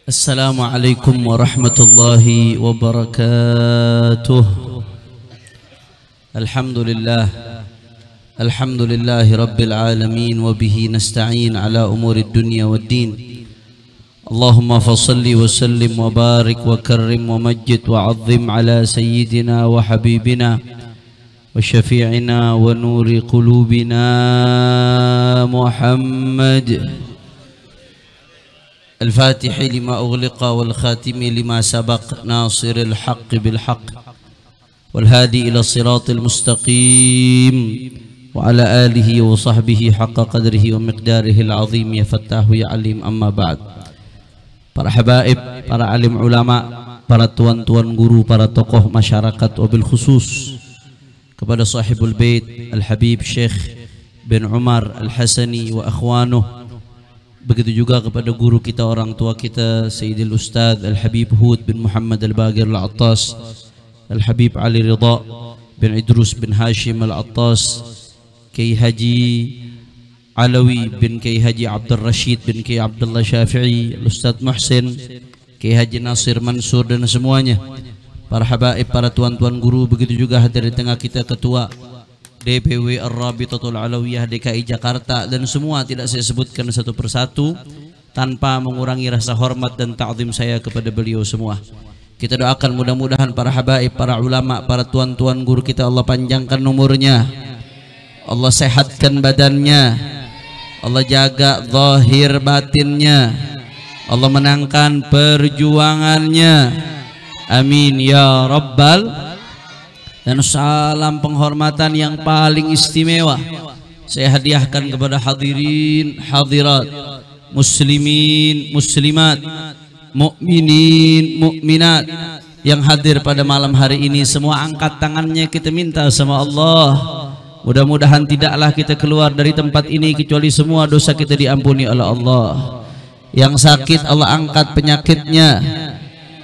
Assalamualaikum warahmatullahi wabarakatuh. Alhamdulillahi rabbil alamin wa bihi nasta'in ala umurid dunya waddin. Allahumma fasalli wa sallim wa barik wa karrim wa majid wa azzim ala sayyidina wa habibina wa syafi'ina wa nuri qulubina Muhammad الفاتح لما أغلق والخاتم لما سبق ناصر الحق بالحق والهادي إلى الصراط المستقيم وعلى آله وصحبه حق قدره ومقداره العظيم يا فتاه يا عليم. أما بعد. Para habaib, para alim ulama, para tuan-tuan guru, para tokoh masyarakat, wabil khusus kepada sahibul bait Al-Habib Syekh bin Umar Al-Hasani wa akhwanuh. Begitu juga kepada guru kita, orang tua kita, Sayyidil Ustadz Al-Habib Hud bin Muhammad Al-Bagir Al-Attas, Al-Habib Ali Ridha bin Idrus bin Hashim Al-Attas, Kiai Haji Alawi bin Kiai Haji Abdul Rashid bin Kiai Abdullah Syafi'i, Ustadz Muhsin, Kiai Haji Nasir Mansur, dan semuanya para habaib, para tuan-tuan guru. Begitu juga hadir di tengah kita Ketua DPW Ar-Rabitatul Alawiyah DKI Jakarta, dan semua tidak saya sebutkan satu persatu tanpa mengurangi rasa hormat dan ta'zim saya kepada beliau semua. Kita doakan mudah-mudahan para habaib, para ulama, para tuan-tuan guru kita Allah panjangkan umurnya, Allah sehatkan badannya, Allah jaga zahir batinnya, Allah menangkan perjuangannya, amin ya rabbal. Dan salam penghormatan yang paling istimewa saya hadiahkan kepada hadirin hadirat, muslimin muslimat, mukminin mukminat yang hadir pada malam hari ini. Semua angkat tangannya, kita minta sama Allah, mudah-mudahan tidaklah kita keluar dari tempat ini kecuali semua dosa kita diampuni oleh Allah. Yang sakit Allah angkat penyakitnya,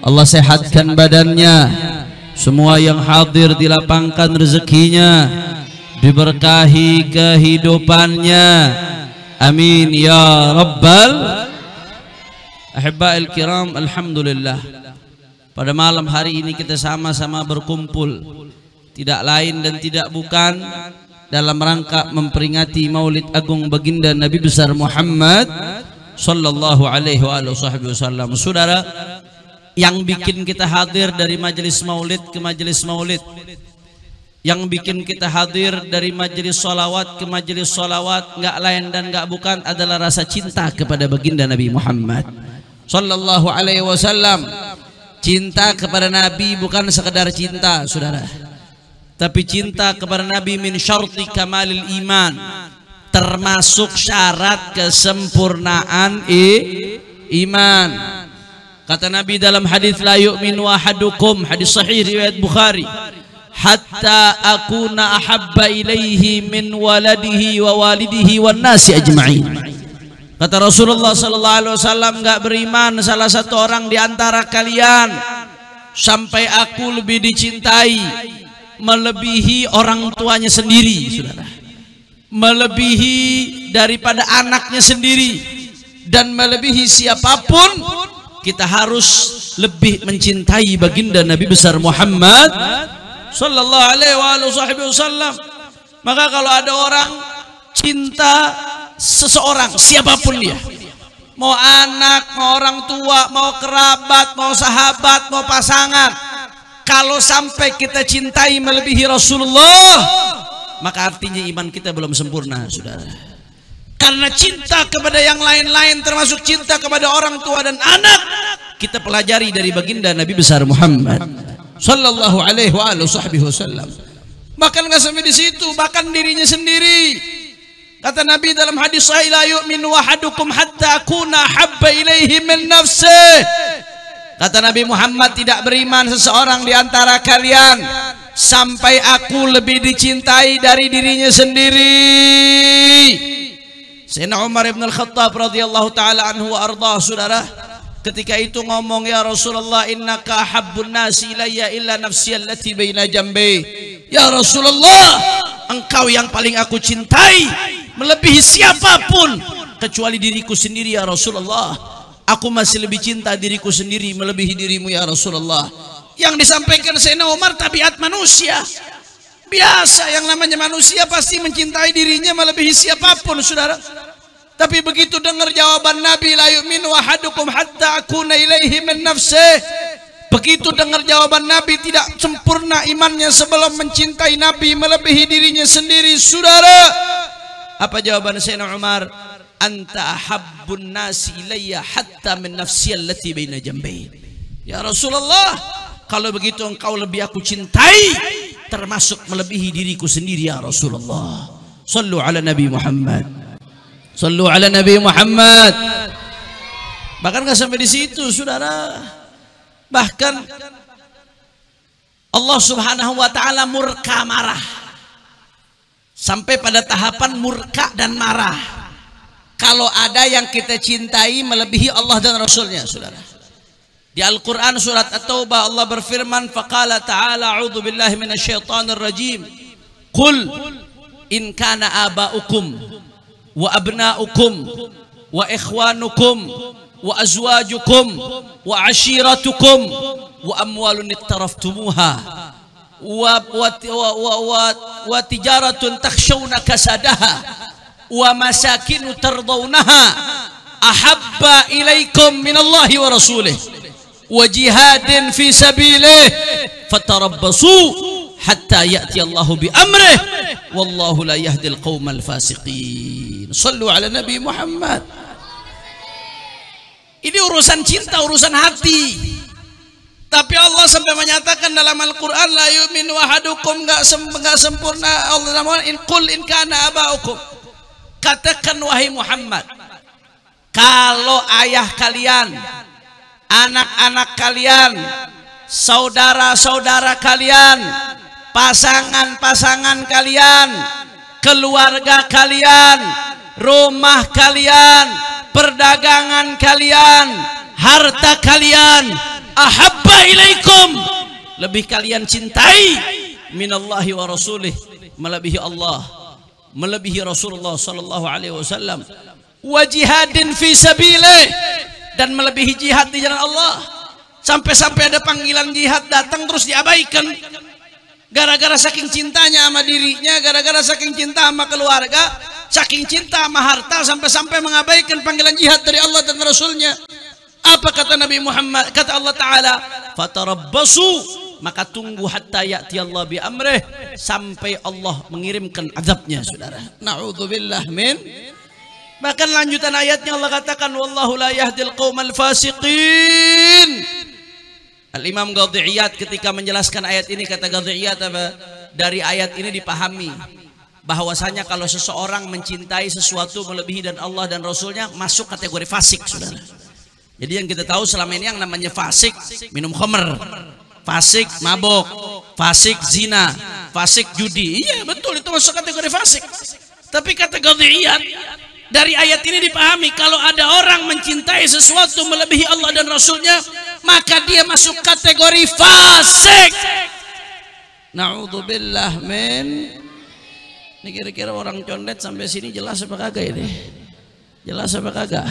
Allah sehatkan badannya. Semua yang hadir dilapangkan rezekinya, diberkahi kehidupannya, amin ya rabbal. Ahibba'il kiram, alhamdulillah, pada malam hari ini kita sama-sama berkumpul tidak lain dan tidak bukan dalam rangka memperingati Maulid Agung Baginda Nabi besar Muhammad sallallahu alaihi wasallam. Saudara, yang bikin kita hadir dari majelis maulid ke majelis maulid, yang bikin kita hadir dari majelis solawat ke majelis solawat, nggak lain dan nggak bukan adalah rasa cinta kepada baginda Nabi Muhammad sallallahu alaihi wasallam. Cinta kepada Nabi bukan sekedar cinta, saudara, tapi cinta kepada Nabi min syarti kamalil iman, termasuk syarat kesempurnaan iman. Kata Nabi dalam hadis la yu'minu ahadukum, hadis sahih riwayat Bukhari, hatta akuna ahabba ilaihi min waladihi wa walidihi wan nasi ajma'in. Kata Rasulullah sallallahu alaihi wasallam, enggak beriman salah satu orang di antara kalian sampai aku lebih dicintai melebihi orang tuanya sendiri, saudara, melebihi daripada anaknya sendiri, dan melebihi siapapun. Kita harus lebih mencintai baginda Nabi besar Muhammad sallallahu alaihi wasallam. Maka kalau ada orang cinta seseorang, siapapun dia, mau anak, mau orang tua, mau kerabat, mau sahabat, mau pasangan, kalau sampai kita cintai melebihi Rasulullah, maka artinya iman kita belum sempurna, saudara. Karena cinta kepada yang lain-lain termasuk cinta kepada orang tua dan anak kita pelajari dari baginda Nabi besar Muhammad sallallahu alaihi wasallam. Bahkan nggak sampai di situ, bahkan dirinya sendiri. Kata Nabi dalam hadis sahih, la yu'minu ahadukum hatta akuna habba ilaihi min nafsihi. Kata Nabi Muhammad, tidak beriman seseorang di antara kalian sampai aku lebih dicintai dari dirinya sendiri. Sayyidina Umar ibn al-Khattab radhiyallahu ta'ala anhu wa ardah, saudara, ketika itu ngomong, ya Rasulullah, innaka habbun nasi ilayya illa nafsi allati baina jambi. Ya Rasulullah, engkau yang paling aku cintai melebihi siapapun kecuali diriku sendiri, ya Rasulullah. Aku masih lebih cinta diriku sendiri melebihi dirimu ya Rasulullah. Yang disampaikan Sayyidina Umar tabiat manusia. Biasa, yang namanya manusia pasti mencintai dirinya melebihi siapapun, saudara. Tapi begitu dengar jawaban Nabi, la yu'minu ahadukum hatta akuna ilaihi min nafsih. Begitu dengar jawaban Nabi, tidak sempurna imannya sebelum mencintai Nabi melebihi dirinya sendiri, saudara. Apa jawaban Sayyidina Umar? Anta ahabbun nasi ilayya hatta min nafsi allati baina jambayn. Ya Rasulullah, kalau begitu engkau lebih aku cintai, termasuk melebihi diriku sendiri ya Rasulullah. Sallu ala Nabi Muhammad. Sallu ala Nabi Muhammad. Bahkan gak sampai di situ, saudara. Bahkan Allah Subhanahu wa taala murka, marah. Sampai pada tahapan murka dan marah kalau ada yang kita cintai melebihi Allah dan Rasulnya, saudara. Di Al-Quran surat At-Taubah Allah berfirman, faqala ta'ala a'udzu billahi minasyaitonir rajim. Qul in kana aba'ukum wa abna'ukum wa ikhwanukum wa azwajukum wa ashiratukum wa amwalun iktaraftumuha wa tijaratun takhshawna kasadaha wa masakinu tardawnaha ahabba ilaikum minallahi wa rasulih wa jihadin fi sabilih fatarabbasu hatta ya'ti Allahu bi amrih wallahu la yahdil qaumal fasiqin. Sallu ala Nabi Muhammad. Ini urusan cinta, urusan hati. Tapi Allah sampai menyatakan dalam Al-Quran, la yu'minu ahadukum, enggak sempurna. Allah in qul in kana aba'ukum. Katakan wahai Muhammad, kalau ayah kalian, anak-anak kalian, saudara-saudara kalian, pasangan-pasangan kalian, keluarga kalian, rumah kalian, perdagangan kalian, harta kalian, ahabba ilaikum, lebih kalian cintai minallahi wa rasulih, melebihi Allah, melebihi Rasulullah sallallahu alaihi wasallam, wa jihadin fi sabilih, dan melebihi jihad di jalan Allah. Sampai-sampai ada panggilan jihad datang terus diabaikan gara-gara saking cintanya sama dirinya, gara-gara saking cinta sama keluarga, saking cinta sama harta, sampai-sampai mengabaikan panggilan jihad dari Allah dan Rasulnya. Apa kata Nabi Muhammad? Kata Allah Ta'ala, fatarabbasu, maka tunggu hatta ya'ti Allah bi amrih, sampai Allah mengirimkan azabnya, saudara. Na'udzubillah min. Bahkan lanjutan ayatnya Allah katakan, wallahu la yahdil qaumal fasiqin. Al-Imam Ghadiyat ketika menjelaskan ayat ini, kata Ghadiyat apa? Dari ayat ini dipahami bahwasanya kalau seseorang mencintai sesuatu melebihi dan Allah dan Rasulnya, masuk kategori fasik, saudara. Jadi yang kita tahu selama ini yang namanya fasik, minum khamr, fasik mabok, fasik zina, fasik judi. Iya betul, itu masuk kategori fasik. Tapi kata Ghadiyat, dari ayat ini dipahami kalau ada orang mencintai sesuatu melebihi Allah dan Rasulnya, maka dia masuk kategori fasik. Na'udzubillah min. Ini kira-kira orang condet sampai sini jelas apa kagak ini? Jelas apa kagak?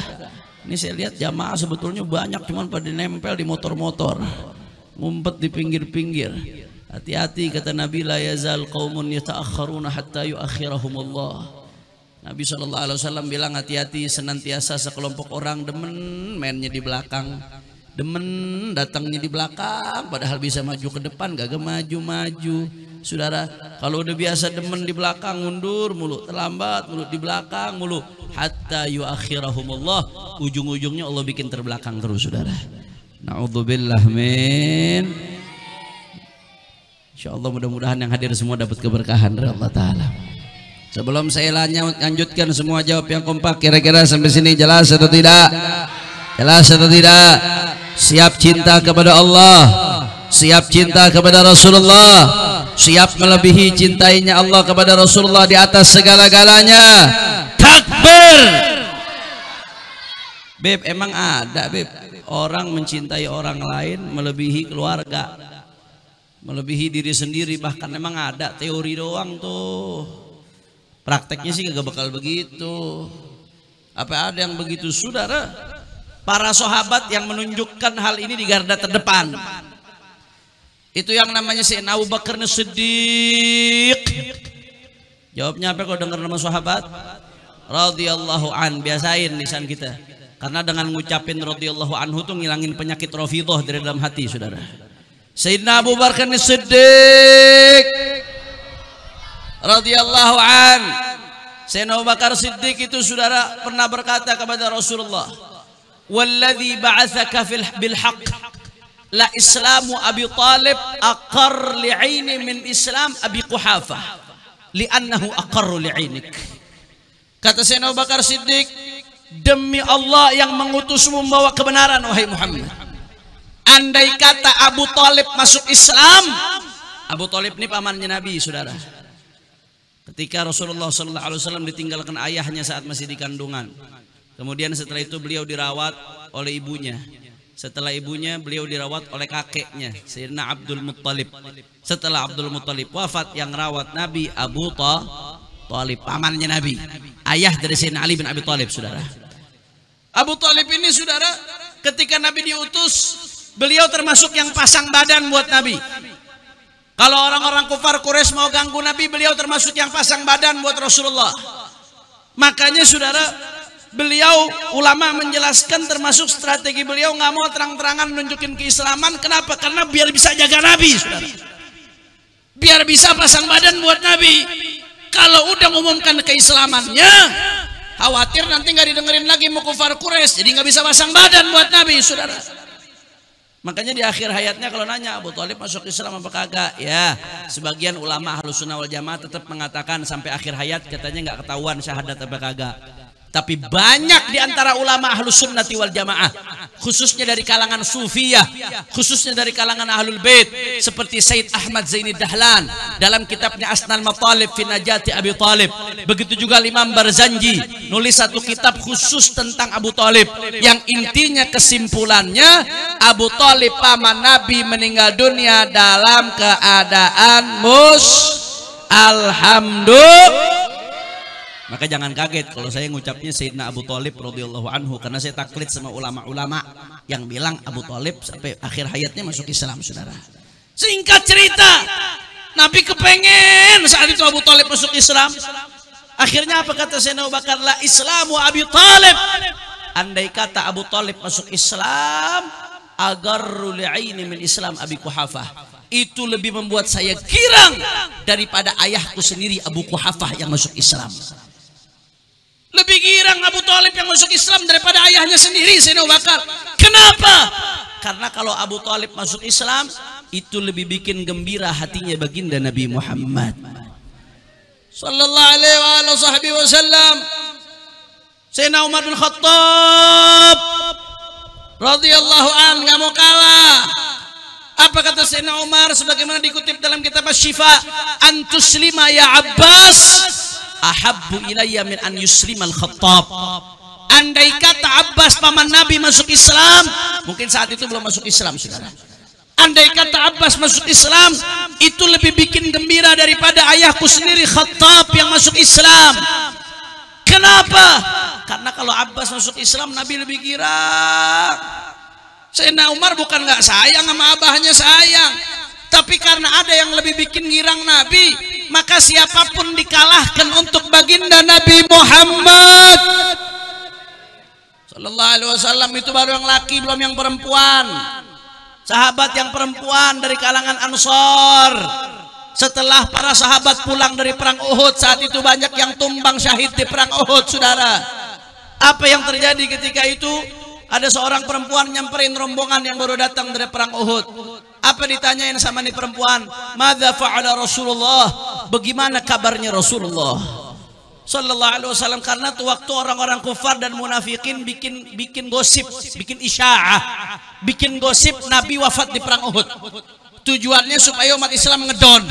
Ini saya lihat jamaah sebetulnya banyak, cuman pada nempel di motor-motor, ngumpet di pinggir-pinggir. Hati-hati, kata Nabi, la yazal qaumun yata'akhkharuna hatta yuakhirahumullah. Nabi SAW bilang, hati-hati, senantiasa sekelompok orang demen mainnya di belakang, demen datangnya di belakang, padahal bisa maju ke depan, gak maju-maju. Saudara, kalau udah biasa demen di belakang, mundur mulu, terlambat mulu, di belakang mulu, hatta yuakhirahumullah, ujung-ujungnya Allah bikin terbelakang terus, saudara. Na'udzubillah min. Insyaallah mudah-mudahan yang hadir semua dapat keberkahan dari Allah Ta'ala. Sebelum saya lanjutkan, semua jawab yang kompak. Kira-kira sampai sini jelas atau tidak? Jelas atau tidak? Siap cinta kepada Allah, siap cinta kepada Rasulullah, siap melebihi cintainya Allah kepada Rasulullah di atas segala-galanya. Takbir. Beb, emang ada Beb orang mencintai orang lain melebihi keluarga, melebihi diri sendiri, bahkan emang ada, teori doang tuh. Prakteknya sih gak bakal begitu. Apa ada yang begitu, saudara? para sahabat yang menunjukkan hal ini di garda terdepan. Itu yang namanya Sayyidina Abu Bakar As-Siddiq. Jawabnya apa kalau dengar nama sahabat? Radhiyallahu an. Biasain lisan kita. Karena dengan ngucapin radhiyallahu anhu tuh ngilangin penyakit rafidhah dari dalam hati, saudara. Sayyidina Abu Bakar As-Siddiq radhiyallahu an. Sayyidina Abu Bakar Siddiq itu, saudara, pernah berkata kepada Rasulullah, "Walladzi ba'atsaka bil haqq la islamu Abi Talib aqar li'aini min Islam Abi Quhafah li'annahu aqarru li'inik." Kata Sayyidina Abu Bakar Siddiq, demi Allah yang mengutusmu membawa kebenaran, wahai Muhammad, andai kata Abu Talib masuk Islam. Abu Talib ini pamannya Nabi, saudara. Ketika Rasulullah SAW ditinggalkan ayahnya saat masih di kandungan, kemudian setelah itu beliau dirawat oleh ibunya. Setelah ibunya, beliau dirawat oleh kakeknya, Sayyidina Abdul Muttalib. Setelah Abdul Muttalib wafat, yang rawat Nabi Abu Talib, pamannya Nabi, ayah dari Sayyidina Ali bin Abi Thalib, saudara. Abu Talib ini, saudara, ketika Nabi diutus, beliau termasuk yang pasang badan buat Nabi. Kalau orang-orang kufar Quraisy mau ganggu Nabi, beliau termasuk yang pasang badan buat Rasulullah. Makanya, saudara, beliau, ulama menjelaskan termasuk strategi beliau nggak mau terang-terangan nunjukin keislaman. Kenapa? Karena biar bisa jaga Nabi, saudara. Biar bisa pasang badan buat Nabi. Kalau udah ngumumkan keislamannya, khawatir nanti nggak didengerin lagi mau kufar Quraisy, jadi nggak bisa pasang badan buat Nabi, saudara. Makanya di akhir hayatnya kalau nanya Abu Talib masuk Islam apa kagak, ya sebagian ulama Ahlussunnah wal Jamaah tetap mengatakan sampai akhir hayat katanya nggak ketahuan syahadat apa kagak. Tapi banyak di antara ulama Ahlussunnah wal Jamaah, khususnya dari kalangan Sufiyah, khususnya dari kalangan Ahlul Bait, seperti Sayyid Ahmad Zaini Dahlan dalam kitabnya Asnal Matalib fi Najati Abi Talib. Begitu juga Imam Barzanji nulis satu kitab khusus tentang Abu Talib, yang intinya kesimpulannya Abu Talib paman Nabi meninggal dunia dalam keadaan alhamdulillah. Maka jangan kaget kalau saya ngucapnya Sayyidina Abu Talib radhiyallahu anhu, karena saya taklid sama ulama-ulama yang bilang Abu Talib sampai akhir hayatnya masuk Islam, saudara. Singkat cerita, Nabi kepengen saat itu Abu Talib masuk Islam. Akhirnya apa kata Sayyidina Abu Bakar? La Islamu Abi Talib. Andai kata Abu Talib masuk Islam, agarru li'aini min Islam Abi Quhafah, itu lebih membuat saya girang daripada ayahku sendiri Abu Quhafah yang masuk Islam. Lebih girang Abu Talib yang masuk Islam daripada ayahnya sendiri, Sayyidina Abu Bakar. Kenapa? Karena kalau Abu Talib masuk Islam, itu lebih bikin gembira hatinya baginda Nabi Muhammad sallallahu alaihi wasallam. Sayyidina Umar bin Khattab radhiyallahu an nggak mau kalah. Apa kata Sayyidina Umar sebagaimana dikutip dalam kitab Asy-Syifa? Antuslima ya Abbas ahabbu ilayya min an yuslimal Khattab. Andai kata Abbas paman Nabi masuk Islam, mungkin saat itu belum masuk Islam, saudara. Andai kata Abbas masuk Islam, itu lebih bikin gembira daripada ayahku sendiri Khattab yang masuk Islam. Kenapa? Karena kalau Abbas masuk Islam, Nabi lebih girang. Sayyidina Umar bukan nggak sayang sama abahnya, sayang, tapi karena ada yang lebih bikin girang Nabi, maka siapapun dikalahkan untuk baginda Nabi Muhammad sallallahu alaihi wasallam. Itu baru yang laki, belum yang perempuan. Sahabat yang perempuan dari kalangan Ansor, setelah para sahabat pulang dari perang Uhud, saat itu banyak yang tumbang syahid di perang Uhud, saudara. Apa yang terjadi ketika itu? Ada seorang perempuan nyamperin rombongan yang baru datang dari perang Uhud. Apa ditanyain sama nih perempuan? Madza fa'ala Rasulullah? Bagaimana kabarnya Rasulullah sallallahu alaihi wasallam? Karena tuh waktu orang-orang kufar dan munafikin bikin gosip, bikin isya'ah, bikin gosip Nabi wafat di perang Uhud. Tujuannya supaya umat Islam ngedon.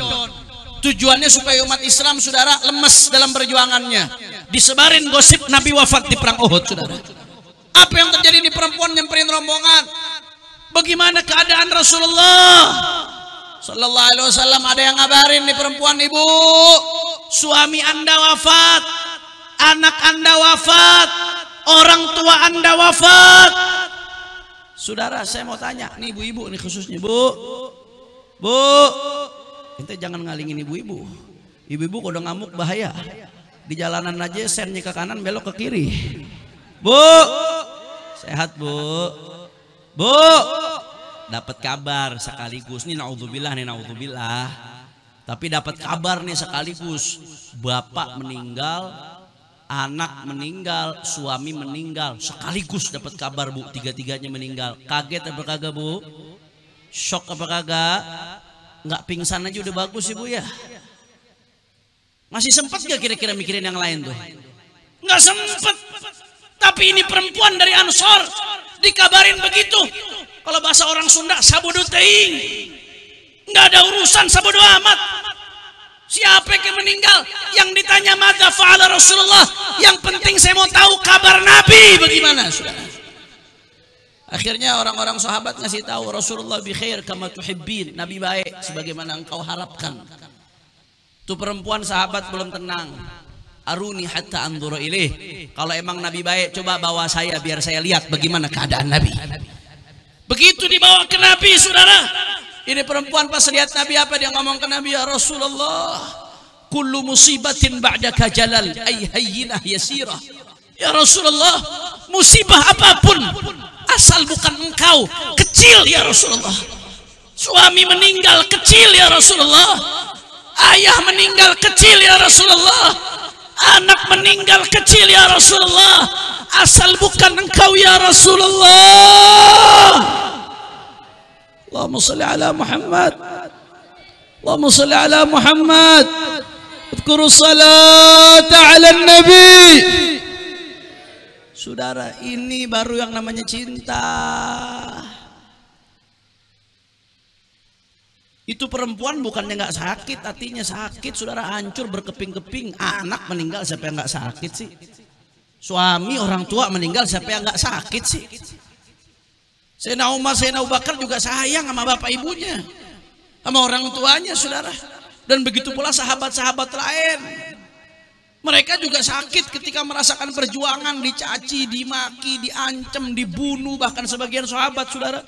Tujuannya supaya umat Islam, saudara, lemes dalam perjuangannya. Disebarin gosip Nabi wafat di perang Uhud, saudara. Apa yang terjadi di perempuan nyamperin rombongan? Bagaimana keadaan Rasulullah sallallahu alaihi wasallam? Ada yang ngabarin nih perempuan, ibu, suami anda wafat, anak anda wafat, orang tua anda wafat, Saudara, saya mau tanya nih ibu-ibu nih khususnya, Bu, ente jangan ngalingin ibu-ibu. Ibu-ibu kalau ngamuk bahaya. Di jalanan aja sennya ke kanan belok ke kiri. Bu, sehat Bu. Dapat kabar sekaligus nih naudzubillah. Tapi dapat kabar nih sekaligus, bapak meninggal, anak meninggal, suami meninggal, sekaligus dapat kabar Bu, tiga-tiganya meninggal. Kaget apa kagak Bu? Shock apa kagak? Nggak pingsan aja udah bagus Ibu ya. Masih sempat gak kira-kira mikirin yang lain tuh? Nggak sempet. Tapi ini perempuan dari Ansor dikabarin begitu. Kalau bahasa orang Sunda sabodo teing. Nggak ada urusan sabodo amat. Siapa yang meninggal? Yang ditanya madza fa'ala Rasulullah. Yang penting saya mau tahu kabar Nabi bagaimana, Saudara. Akhirnya orang-orang sahabat ngasih tahu Rasulullah bi khair kama tuhibbin. Nabi baik sebagaimana engkau harapkan. Tuh perempuan sahabat belum tenang. Aruni hatta anzura ilaih. Kalau emang Nabi baik, coba bawa saya biar saya lihat bagaimana keadaan Nabi. Begitu dibawa ke Nabi, Saudara. Ini perempuan pas lihat Nabi apa dia ngomong ke Nabi, ya Rasulullah, kullu musibatin ba'daka jalal ay hayyinah yasirah. Ya Rasulullah, musibah apapun asal bukan engkau kecil ya Rasulullah. Suami meninggal kecil ya Rasulullah. Ayah meninggal kecil ya Rasulullah. Anak meninggal kecil ya Rasulullah. Asal bukan engkau ya Rasulullah. Allahumma salli ala Muhammad. Allahumma salli ala Muhammad. Udhkuru salata ala Nabi. Saudara, ini baru yang namanya cinta. Itu perempuan bukannya nggak sakit, hatinya sakit, Saudara, hancur berkeping-keping. Anak meninggal siapa yang nggak sakit sih? Suami orang tua meninggal siapa yang nggak sakit sih? Sayyidina Umar, Sayyidina Abu Bakar juga sayang sama bapak ibunya, sama orang tuanya, Saudara. Dan begitu pula sahabat-sahabat lain. Mereka juga sakit ketika merasakan perjuangan, dicaci, dimaki, diancam, dibunuh, bahkan sebagian sahabat, Saudara.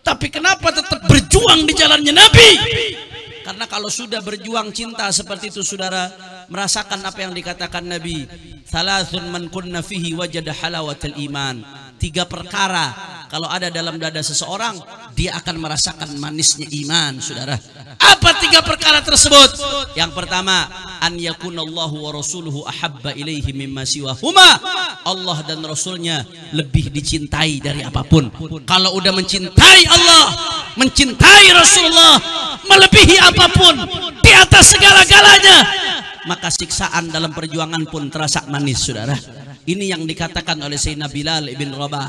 Tapi kenapa tetap berjuang di jalannya Nabi? Karena kalau sudah berjuang cinta seperti itu, Saudara, merasakan apa yang dikatakan Nabi, salasun man kunna fihi wajada halawatul iman. 3 perkara kalau ada dalam dada seseorang, dia akan merasakan manisnya iman, Saudara. Apa 3 perkara tersebut? Yang pertama, an yakunallahu wa rasuluhu ahabba ilaihi mimma siwahuma. Allah dan Rasulnya lebih dicintai dari apapun. Kalau udah mencintai Allah, mencintai Rasulullah, melebihi apapun, di atas segala-galanya, maka siksaan dalam perjuangan pun terasa manis, Saudara. Ini yang dikatakan oleh Sayyidina Bilal ibn Rabah.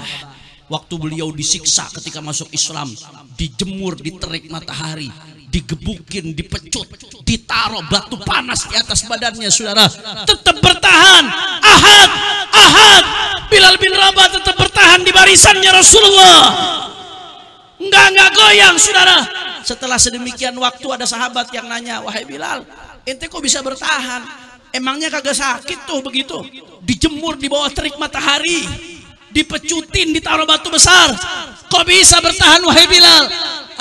Waktu beliau disiksa ketika masuk Islam, dijemur di terik matahari, digebukin, dipecut, ditaruh batu panas di atas badannya, Saudara, tetap bertahan. Ahad Bilal bin Rabah tetap bertahan di barisannya Rasulullah, enggak goyang, Saudara. Setelah sedemikian waktu ada sahabat yang nanya, wahai Bilal, ente kok bisa bertahan? Emangnya kagak sakit tuh begitu? Dijemur di bawah terik matahari, dipecutin, ditaruh batu besar, kok bisa bertahan wahai Bilal?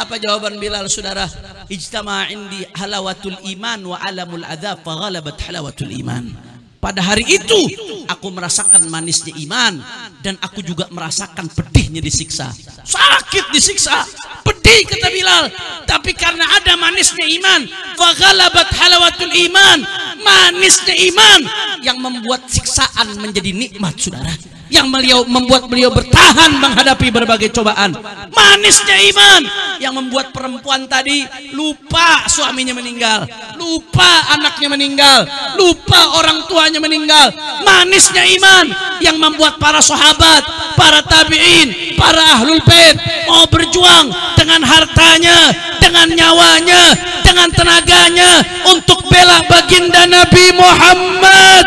Apa jawaban Bilal, Saudara? Ijtama indi halawatul iman wa alamul adzab fa ghalabat halawatul iman. Pada hari itu aku merasakan manisnya iman, dan aku juga merasakan pedihnya disiksa. Sakit disiksa, pedih kata Bilal, tapi karena ada manisnya iman, fa ghalabat halawatul iman, manisnya iman yang membuat siksaan menjadi nikmat, Saudara. Yang membuat beliau bertahan menghadapi berbagai cobaan. Manisnya iman yang membuat perempuan tadi lupa suaminya meninggal, lupa anaknya meninggal, lupa orang tuanya meninggal. Manisnya iman yang membuat para sahabat, para tabi'in, para ahlul bait mau berjuang dengan hartanya, dengan nyawanya, dengan tenaganya untuk bela baginda Nabi Muhammad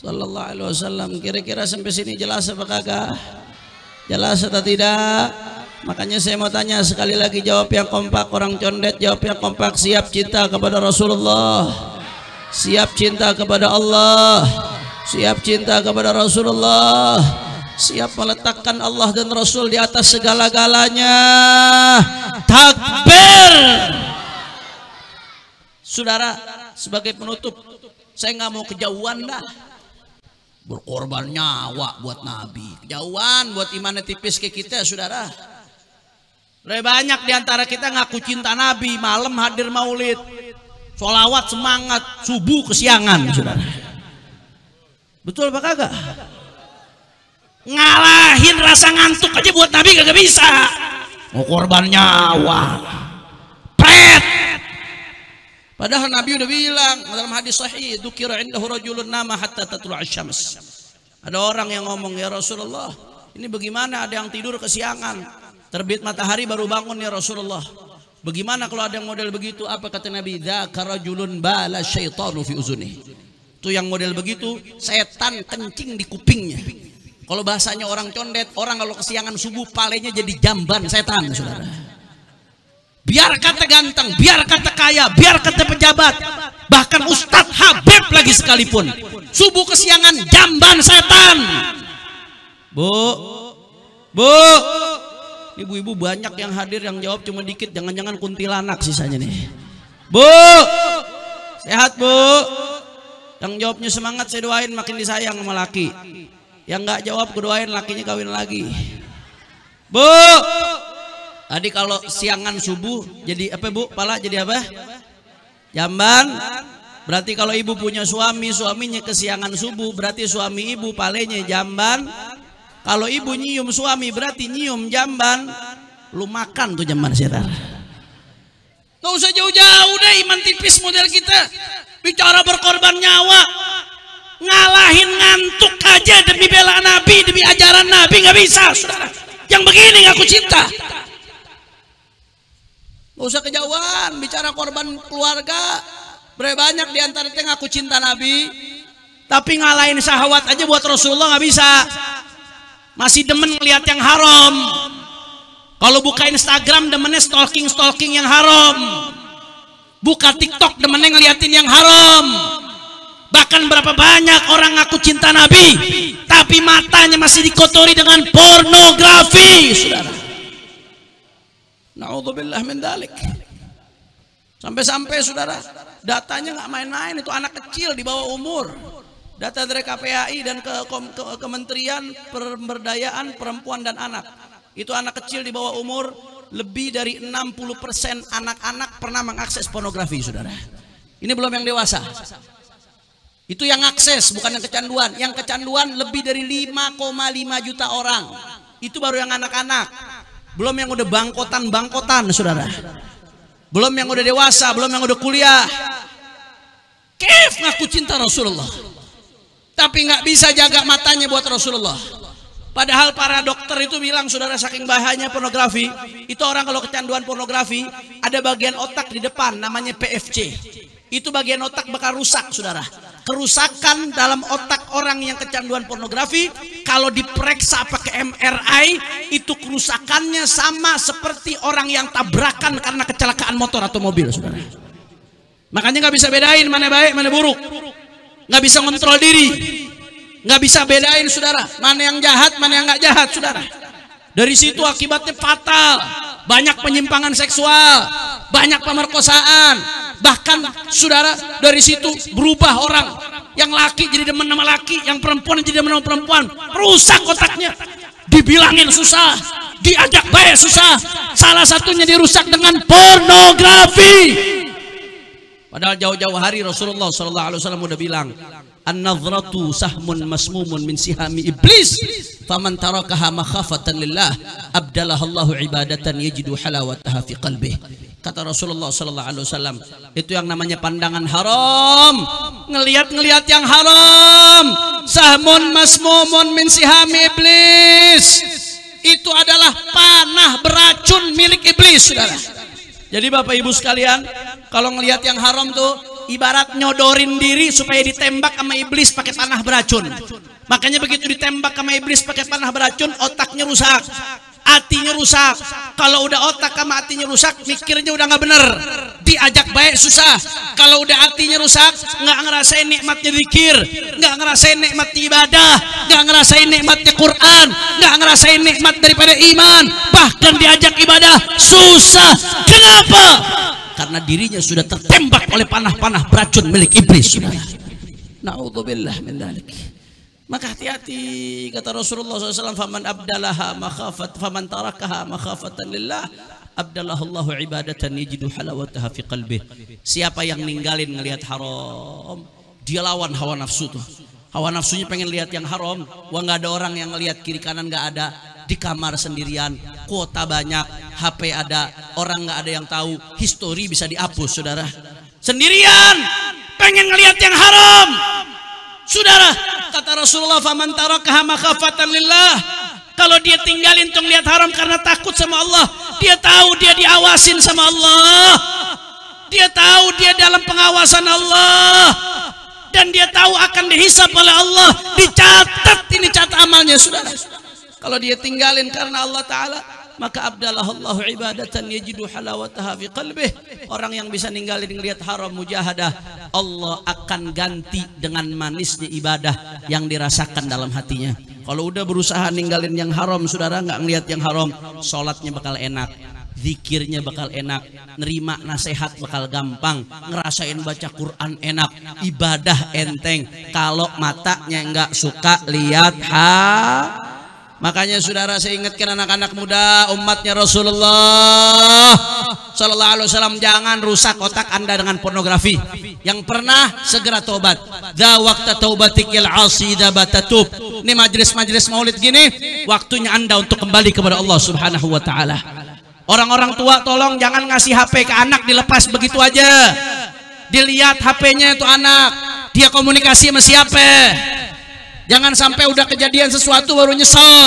Sallallahu Alaihi Wasallam. Kira-kira sampai sini jelas apa kagak? Jelas atau tidak? Makanya saya mau tanya sekali lagi, jawab yang kompak. Orang condet jawab yang kompak. Siap cinta kepada Rasulullah, siap cinta kepada Allah, siap cinta kepada Rasulullah, siap meletakkan Allah dan Rasul di atas segala-galanya. Takbir. Saudara, sebagai penutup, saya nggak mau kejauhan dah. Berkorban nyawa buat Nabi, kejauhan buat imannya tipis ke kita, saudara. Lebih banyak diantara kita ngaku cinta Nabi, malam hadir maulid, sholawat semangat, subuh kesiangan, saudara. Betul apa kagak? Ngalahin rasa ngantuk aja buat Nabi kagak bisa. Mau korban nyawa, pret. Padahal Nabi udah bilang dalam hadis sahih, dzukira indahu rajulun nama hatta tatlu'asy syams. Ada orang yang ngomong, ya Rasulullah, ini bagaimana ada yang tidur kesiangan, terbit matahari baru bangun ya Rasulullah. Bagaimana kalau ada yang model begitu? Apa kata Nabi? Dzaka rajulun bala syaitanu fi uzunihi. Itu yang model begitu, setan kencing di kupingnya. Kalau bahasanya orang condet, orang kalau kesiangan subuh palenya jadi jamban setan, saudara. Biar kata ganteng, biar kata kaya, biar kata pejabat, bahkan Ustadz Habib lagi sekalipun, subuh kesiangan jamban setan. Bu, ibu-ibu banyak yang hadir, yang jawab cuma dikit, jangan-jangan kuntilanak sisanya nih. Bu, sehat bu? Yang jawabnya semangat saya doain makin disayang sama laki. Yang nggak jawab gue doain lakinya kawin lagi. Bu, tadi kalau siangan subuh jadi apa bu? Pala jadi apa? Jamban. Berarti kalau ibu punya suami, suaminya kesiangan subuh, berarti suami ibu palenya jamban. Kalau ibu nyium suami berarti nyium jamban. Lu makan tuh jamban setan. Gak usah jauh-jauh deh, iman tipis model kita. Bicara berkorban nyawa, ngalahin ngantuk aja demi bela Nabi, demi ajaran Nabi nggak bisa, saudara. Yang begini ngaku cinta. Gak usah kejauhan, bicara korban keluarga. Berapa banyak diantara kita ngaku cinta Nabi, tapi ngalahin syahwat aja buat Rasulullah nggak bisa. Masih demen ngeliat yang haram. Kalau buka Instagram demennya stalking yang haram. Buka TikTok demennya ngeliatin yang haram. Bahkan berapa banyak orang ngaku cinta Nabi, tapi matanya masih dikotori dengan pornografi, saudara. Na'udzubillah min dzalik. Sampai-sampai saudara, datanya nggak main-main, itu anak kecil di bawah umur. Data dari KPAI dan Kementerian Pemberdayaan Perempuan dan Anak. Itu anak kecil di bawah umur, lebih dari 60% anak-anak pernah mengakses pornografi, saudara. Ini belum yang dewasa. Itu yang akses, bukan yang kecanduan. Yang kecanduan lebih dari 5,5 juta orang. Itu baru yang anak-anak. Belum yang udah bangkotan, saudara. Belum yang udah dewasa, belum yang udah kuliah. Kef ngaku cinta Rasulullah, tapi nggak bisa jaga matanya buat Rasulullah. Padahal para dokter itu bilang, saudara, saking bahayanya pornografi. Itu orang kalau kecanduan pornografi, ada bagian otak di depan namanya PFC. Itu bagian otak bakal rusak, saudara. Kerusakan dalam otak orang yang kecanduan pornografi, kalau diperiksa pakai MRI, itu kerusakannya sama seperti orang yang tabrakan karena kecelakaan motor atau mobil, saudara. Makanya nggak bisa bedain mana baik mana buruk, nggak bisa ngontrol diri, nggak bisa bedain, saudara, mana yang jahat mana yang nggak jahat, saudara. Dari situ akibatnya fatal, banyak penyimpangan seksual, banyak pemerkosaan. Bahkan saudara, dari situ berubah orang. Yang laki jadi demen sama laki, yang perempuan jadi demen sama perempuan. Rusak otaknya. Dibilangin susah, diajak baik susah. Salah satunya dirusak dengan pornografi. Padahal jauh-jauh hari Rasulullah SAW udah bilang, an-nadhratu sahmun masmumun min sihami iblis, faman tarakaha makhafatan lillah abdalahallahu ibadatan yajidu halawataha fi qalbih. Kata Rasulullah SAW, itu yang namanya pandangan haram, ngelihat yang haram, sahmun masmumun min sihami iblis, itu adalah panah beracun milik iblis, saudara. Jadi Bapak Ibu sekalian, kalau ngelihat yang haram tuh ibarat nyodorin diri supaya ditembak sama iblis pakai panah beracun. Makanya begitu ditembak sama iblis pakai panah beracun, otaknya rusak, hatinya rusak. Kalau udah otak sama hatinya rusak, mikirnya udah nggak bener, diajak baik susah. Kalau udah hatinya rusak, nggak ngerasain nikmatnya zikir, nggak ngerasain nikmatnya ibadah, nggak ngerasain nikmatnya Quran, nggak ngerasain nikmat daripada iman, bahkan diajak ibadah susah. Kenapa? Karena dirinya sudah tertembak oleh panah-panah beracun milik iblis. Na'udzubillah min dzalik. Maka hati-hati, kata Rasulullah SAW, faman abdalaha makhafat, faman tarakaha makhafatan lillah, abdalahullahu ibadatan yajidu halawataha fi qalbih. Siapa yang ninggalin ngelihat haram, dia lawan hawa nafsu tuh. Hawa nafsunya pengen lihat yang haram. Wah, nggak ada orang yang ngelihat kiri kanan, nggak ada. Di kamar sendirian, kuota banyak, HP ada, orang nggak ada yang tahu, histori bisa dihapus, saudara. Sendirian, pengen ngelihat yang haram, saudara. Kata Rasulullah, faman tarakaha makhafatan lillah. Kalau dia tinggalin untuk lihat haram karena takut sama Allah, dia tahu dia diawasin sama Allah, dia tahu dia dalam pengawasan Allah, dan dia tahu akan dihisab oleh Allah, dicatat, ini catat amalnya, saudara. Kalau dia tinggalin karena Allah Ta'ala, maka abdalahullahu ibadatan yajidu halawataha fi qalbih. Orang yang bisa ninggalin ngelihat haram mujahadah, Allah akan ganti dengan manisnya ibadah yang dirasakan dalam hatinya. Kalau udah berusaha ninggalin yang haram, saudara, nggak ngelihat yang haram, sholatnya bakal enak, zikirnya bakal enak, nerima nasihat bakal gampang, ngerasain baca Quran enak, ibadah enteng. Kalau matanya nggak suka lihat Makanya saudara, saya ingatkan anak-anak muda umatnya Rasulullah Sallallahu Alaihi Wasallam, jangan rusak otak anda dengan pornografi. Yang pernah segera tobat. Dha waqta taubatikil asida batatub. Ini majelis-majelis maulid gini, waktunya anda untuk kembali kepada Allah Subhanahu Wa Taala. Orang-orang tua tolong jangan ngasih HP ke anak dilepas begitu aja. Dilihat HP-nya itu anak, dia komunikasi sama siapa. Jangan sampai udah kejadian sesuatu baru nyesel.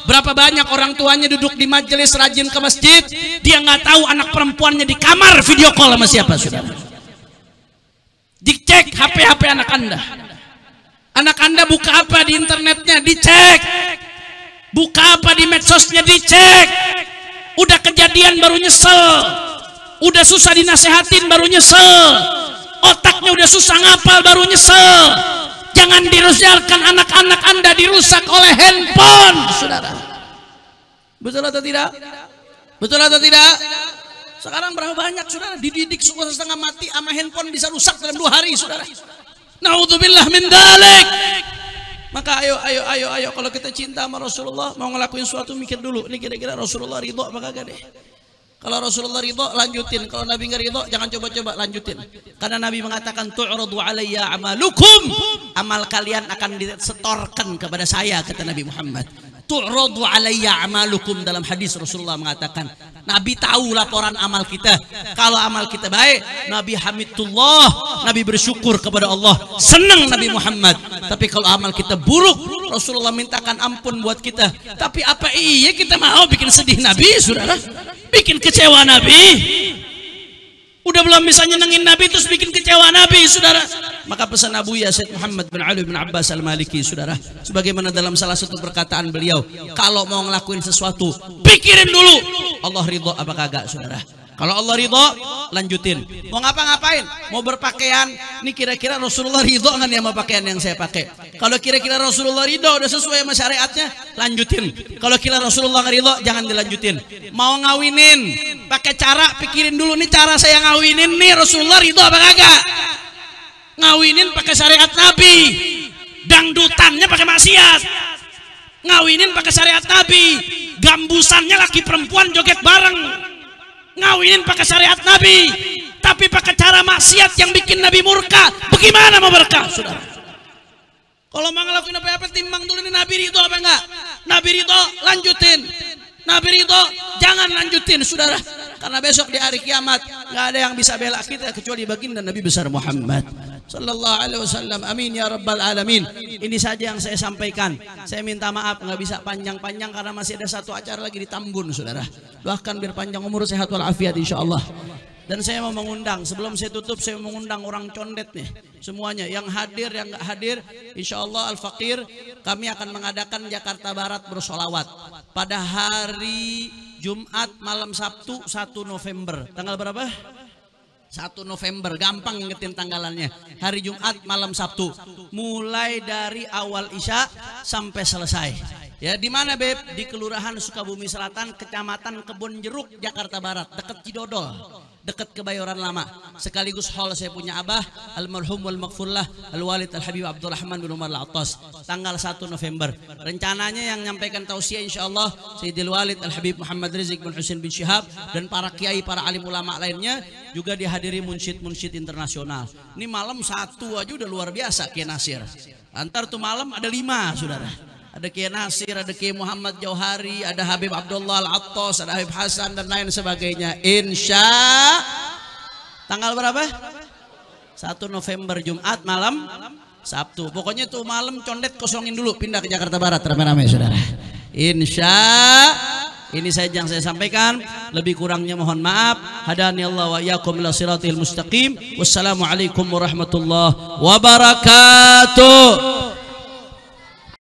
Berapa banyak orang tuanya duduk di majelis rajin ke masjid, dia nggak tahu anak perempuannya di kamar video call sama siapa, saudara. Dicek HP anak anda. Anak anda buka apa di internetnya, dicek. Buka apa di medsosnya, dicek. Udah kejadian baru nyesel. Udah susah dinasehatin baru nyesel. Otaknya udah susah ngapal baru nyesel. Jangan dirusakkan anak-anak anda dirusak oleh handphone, saudara. Betul atau tidak? Betul atau tidak? Sekarang berapa banyak, saudara, dididik setengah mati sama handphone bisa rusak dalam 2 hari, saudara. Naudzubillah min dzalik. Maka ayo kalau kita cinta sama Rasulullah, mau ngelakuin sesuatu mikir dulu, ini kira-kira Rasulullah ridho apa kagak deh. Kalau Rasulullah ridho, lanjutin. Kalau Nabi nggak ridho, jangan coba-coba lanjutin. Karena Nabi mengatakan, tu'radu alayya amalukum, amal kalian akan disetorkan kepada saya, kata Nabi Muhammad. Tu'radu alayya amalukum, dalam hadis Rasulullah mengatakan, Nabi tahu laporan amal kita. Kalau amal kita baik, Nabi hamidullah, Nabi bersyukur kepada Allah, senang Nabi Muhammad. Tapi kalau amal kita buruk, Rasulullah mintakan ampun buat kita. Tapi apa iya kita mau bikin sedih Nabi, saudara? Bikin kecewa Nabi? Udah belum bisa nyenengin Nabi terus bikin kecewa Nabi, saudara. Maka pesan Abu Ya Said Muhammad bin Ali bin Abbas Al-Maliki, saudara, sebagaimana dalam salah satu perkataan beliau, kalau mau ngelakuin sesuatu, pikirin dulu Allah ridho apa kagak, saudara. Kalau Allah ridho, lanjutin. Mau ngapa-ngapain, mau berpakaian, ini kira-kira Rasulullah ridho nggak nih sama pakaian yang saya pakai? Kalau kira-kira Rasulullah ridho, udah sesuai sama syariatnya, lanjutin. Kalau kira Rasulullah nggak ridho, jangan dilanjutin. Mau ngawinin, pakai cara, pikirin dulu nih cara saya ngawinin nih, Rasulullah ridho apa kagak? Ngawinin pakai syariat Nabi, dangdutannya pakai maksiat. Ngawinin pakai syariat Nabi, gambusannya laki perempuan joget bareng. Ngawinin pakai syariat Nabi, tapi pakai cara maksiat yang bikin Nabi murka, bagaimana mau berkah, saudara? Kalau mau ngelakuin apa-apa, timbang dulu ini Nabi ridho apa enggak? Nabi ridho, lanjutin. Nabi ridho, jangan lanjutin, saudara. Karena besok di hari kiamat nggak ada yang bisa bela kita kecuali baginda Nabi besar Muhammad Sallallahu Alaihi Wasallam. Amin ya rabbal alamin. Ini saja yang saya sampaikan. Saya minta maaf nggak bisa panjang-panjang karena masih ada satu acara lagi di Tambun, saudara. Doakan biar panjang umur, sehat walafiat insya Allah. Dan saya mau mengundang, sebelum saya tutup, saya mau mengundang orang condet nih, semuanya yang hadir, yang nggak hadir, insya Allah Al-Fakir, kami akan mengadakan Jakarta Barat bersolawat pada hari Jumat malam Sabtu 1 November. Tanggal berapa? 1 November, gampang ngingetin tanggalannya. Hari Jumat malam Sabtu, mulai dari awal Isya sampai selesai. Ya, di mana Beb? Di Kelurahan Sukabumi Selatan, Kecamatan Kebon Jeruk, Jakarta Barat, dekat Cidodol, dekat Kebayoran Lama. Sekaligus hall saya punya abah, almarhum wal maghfurlah Al-Walid Al-Habib Abdurrahman bin Umar Al-Attas, tanggal 1 November. Rencananya yang nyampaikan tausiah insyaallah Sayyidil Walid Al-Habib Muhammad Rizik bin Husain bin Syihab, dan para kiai, para alim ulama lainnya, juga dihadiri munsyid-munsyid internasional. Ini malam 1 aja udah luar biasa Kiai Nasir. Antar tuh malam ada 5 saudara. Ada Kiai Nasir, ada Kiai Muhammad Jauhari, ada Habib Abdullah Al-Attas, ada Habib Hasan dan lain sebagainya. Insya tanggal berapa? 1 November Jumat malam Sabtu. Pokoknya tuh malam condet kosongin dulu, pindah ke Jakarta Barat rame-rame saudara. Insya ini saja yang saya sampaikan. Lebih kurangnya mohon maaf. Hadani Allah wa iyyakum ila siratil mustaqim. Wassalamualaikum warahmatullahi wabarakatuh.